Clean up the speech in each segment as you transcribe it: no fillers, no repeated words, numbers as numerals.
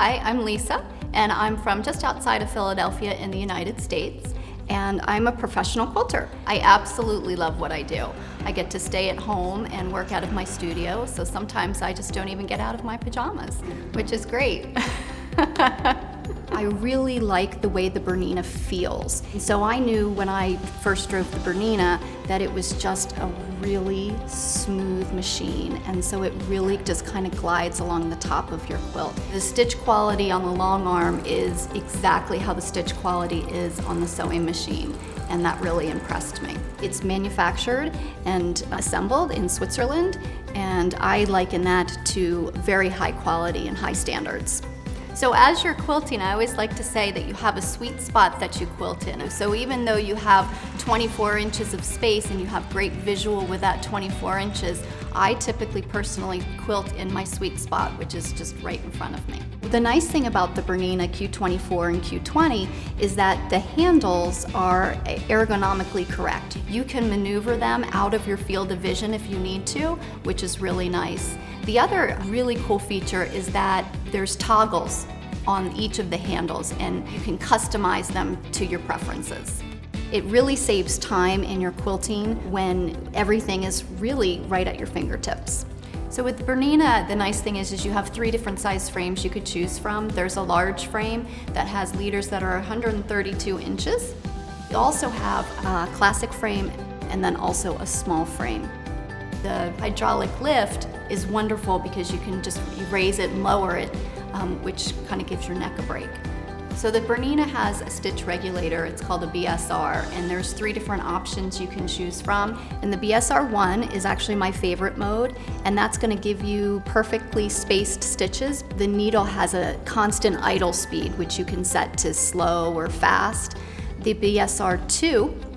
Hi, I'm Lisa, and I'm from just outside of Philadelphia in the United States, and I'm a professional quilter. I absolutely love what I do. I get to stay at home and work out of my studio, so sometimes I just don't even get out of my pajamas, which is great. I really like the way the Bernina feels. So I knew when I first drove the Bernina that it was just a really smooth machine, and so it really just kind of glides along the top of your quilt. The stitch quality on the long arm is exactly how the stitch quality is on the sewing machine, and that really impressed me. It's manufactured and assembled in Switzerland, and I liken that to very high quality and high standards. So as you're quilting, I always like to say that you have a sweet spot that you quilt in. So even though you have 24 inches of space and you have great visual with that 24 inches, I typically personally quilt in my sweet spot, which is just right in front of me. The nice thing about the Bernina Q24 and Q20 is that the handles are ergonomically correct. You can maneuver them out of your field of vision if you need to, which is really nice. The other really cool feature is that there's toggles on each of the handles, and you can customize them to your preferences. It really saves time in your quilting when everything is really right at your fingertips. So with the Bernina, the nice thing is you have 3 different size frames you could choose from. There's a large frame that has leaders that are 132 inches. You also have a classic frame and then also a small frame. The hydraulic lift is wonderful because you can just raise it and lower it, which kind of gives your neck a break. So the Bernina has a stitch regulator, it's called a BSR, and there's 3 different options you can choose from. And the BSR1 is actually my favorite mode, and that's going to give you perfectly spaced stitches. The needle has a constant idle speed, which you can set to slow or fast. The BSR2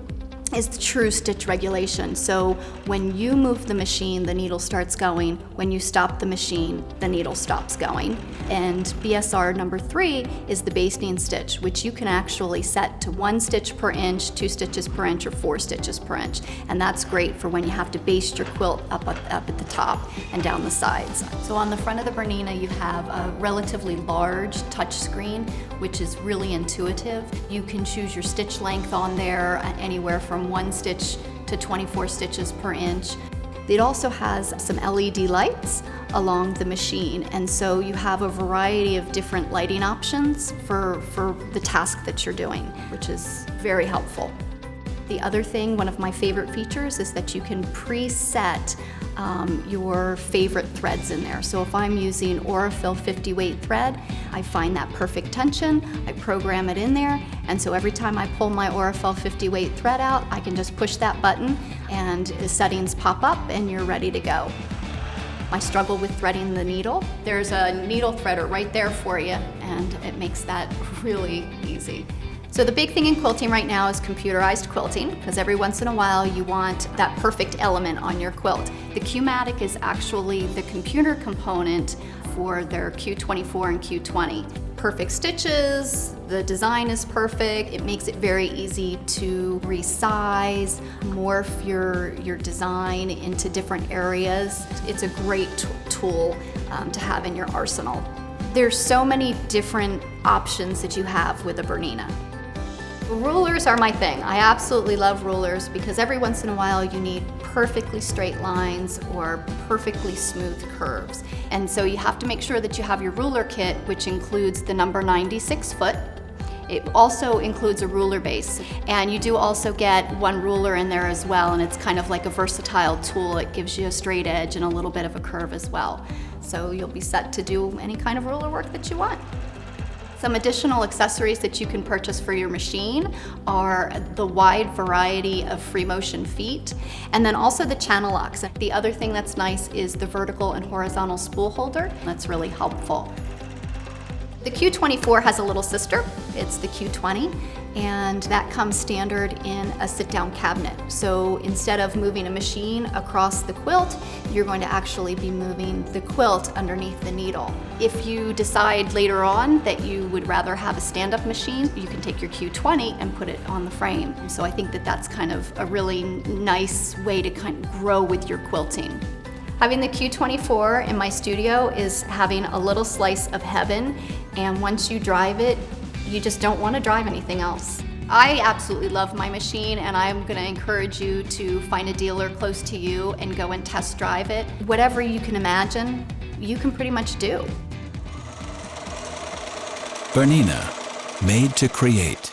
is the true stitch regulation. So when you move the machine, the needle starts going. When you stop the machine, the needle stops going. And BSR number 3 is the basting stitch, which you can actually set to 1 stitch per inch, 2 stitches per inch, or 4 stitches per inch. And that's great for when you have to baste your quilt up at the top and down the sides. So on the front of the Bernina, you have a relatively large touch screen, which is really intuitive. You can choose your stitch length on there, anywhere from 1 stitch to 24 stitches per inch. It also has some LED lights along the machine, and so you have a variety of different lighting options for the task that you're doing, which is very helpful. The other thing, one of my favorite features, is that you can preset your favorite threads in there. So if I'm using Aurifil 50 weight thread, I find that perfect tension, I program it in there, and so every time I pull my Aurifil 50 weight thread out, I can just push that button and the settings pop up and you're ready to go. I struggle with threading the needle. There's a needle threader right there for you, and it makes that really easy. So the big thing in quilting right now is computerized quilting, because every once in a while you want that perfect element on your quilt. The Q-matic is actually the computer component for their Q24 and Q20. Perfect stitches, the design is perfect, it makes it very easy to resize, morph your design into different areas. It's a great tool to have in your arsenal. There's so many different options that you have with a Bernina. Rulers are my thing. I absolutely love rulers because every once in a while you need perfectly straight lines or perfectly smooth curves. And so you have to make sure that you have your ruler kit, which includes the number 96 foot. It also includes a ruler base. And you do also get 1 ruler in there as well, and it's kind of like a versatile tool. It gives you a straight edge and a little bit of a curve as well. So you'll be set to do any kind of ruler work that you want. Some additional accessories that you can purchase for your machine are the wide variety of free motion feet, and then also the channel locks. The other thing that's nice is the vertical and horizontal spool holder. That's really helpful. The Q24 has a little sister. It's the Q20, and that comes standard in a sit-down cabinet. So instead of moving a machine across the quilt, you're going to actually be moving the quilt underneath the needle. If you decide later on that you would rather have a stand-up machine, you can take your Q20 and put it on the frame. So I think that that's kind of a really nice way to kind of grow with your quilting. Having the Q24 in my studio is having a little slice of heaven, and once you drive it, you just don't want to drive anything else. I absolutely love my machine, and I'm going to encourage you to find a dealer close to you and go and test drive it. Whatever you can imagine, you can pretty much do. Bernina, made to create.